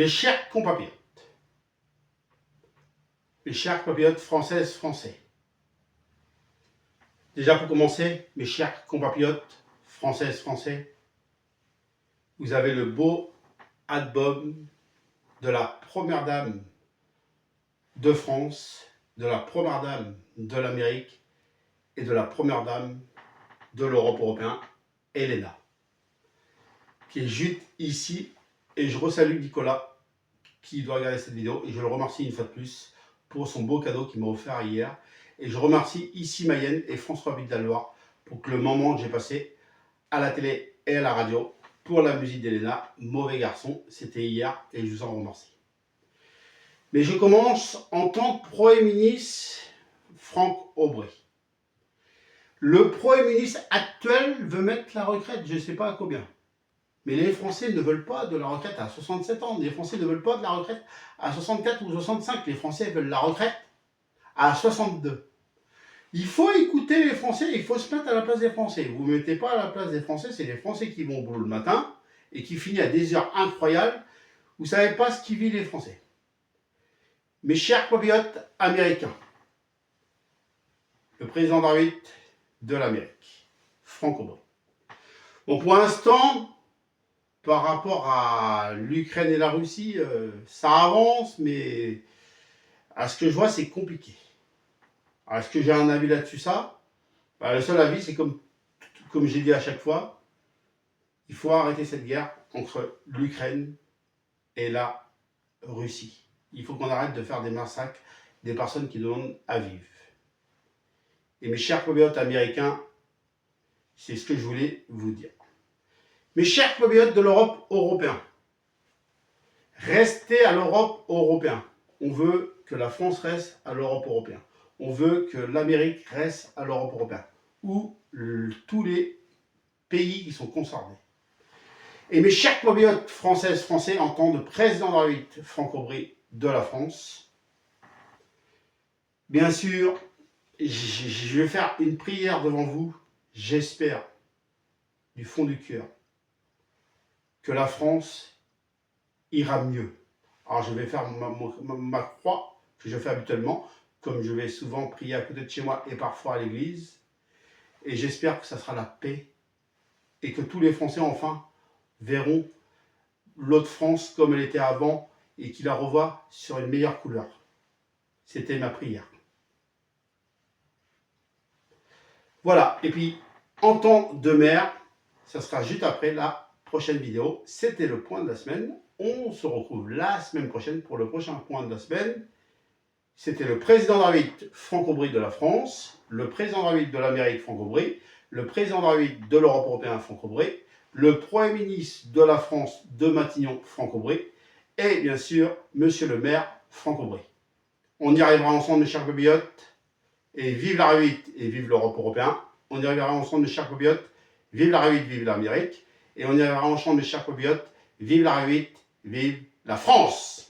Mes chers compatriotes, mes chers compatriotes françaises, français. Déjà pour commencer, mes chers compatriotes françaises, français, vous avez le beau album de la première dame de France, de la première dame de l'Amérique et de la première dame de l'Europe européenne, Elena, qui est juste ici. Et je resalue Nicolas qui doit regarder cette vidéo et je le remercie une fois de plus pour son beau cadeau qu'il m'a offert hier. Et je remercie ici Mayenne et François Vidal-Loire pour que le moment que j'ai passé à la télé et à la radio pour la musique d'Elena, Mauvais Garçon, c'était hier et je vous en remercie. Mais je commence en tant que Premier ministre Franck Aubry. Le Premier ministre actuel veut mettre la retraite, je ne sais pas à combien. Mais les Français ne veulent pas de la retraite à 67 ans. Les Français ne veulent pas de la retraite à 64 ou 65. Les Français veulent la retraite à 62. Il faut écouter les Français, il faut se mettre à la place des Français. Vous ne mettez pas à la place des Français, c'est les Français qui vont au boulot le matin et qui finissent à des heures incroyables. Vous ne savez pas ce qui vit les Français. Mes chers compatriotes américains, le président David de l'Amérique, Franck Aubry. Bon, pour l'instant, par rapport à l'Ukraine et la Russie, ça avance, mais à ce que je vois, c'est compliqué. Est-ce que j'ai un avis là-dessus, ça? Le seul avis, c'est comme j'ai dit à chaque fois, il faut arrêter cette guerre entre l'Ukraine et la Russie. Il faut qu'on arrête de faire des massacres des personnes qui demandent à vivre. Et mes chers compatriotes américains, c'est ce que je voulais vous dire. Mes chers compatriotes de l'Europe européenne, restez à l'Europe européenne. On veut que la France reste à l'Europe européenne. On veut que l'Amérique reste à l'Europe européenne. Ou tous les pays qui sont concernés. Et mes chers compatriotes françaises, français, en tant que président de la République Franck Aubry de la France, bien sûr, je vais faire une prière devant vous. J'espère, du fond du cœur, que la France ira mieux. Alors je vais faire ma croix que je fais habituellement, comme je vais souvent prier à côté de chez moi et parfois à l'église. Et j'espère que ça sera la paix et que tous les Français enfin verront l'autre France comme elle était avant et qu'ils la revoient sur une meilleure couleur. C'était ma prière. Voilà, et puis en temps de mer, ça sera juste après la prochaine vidéo. C'était le point de la semaine. On se retrouve la semaine prochaine pour le prochain point de la semaine. C'était le président de la République Franck Aubry de la France, le président de la République de l'Amérique Franck Aubry, le président de la République de l'Europe européenne Franck Aubry, le Premier ministre de la France de Matignon Franck Aubry et bien sûr Monsieur le maire Franck Aubry. On y arrivera ensemble mes chers compatriotes et vive la République et vive l'Europe européenne. On y arrivera ensemble mes chers compatriotes, vive la République, vive l'Amérique et on y arrivera ensemble mes chers compatriotes, vive la République, vive la France.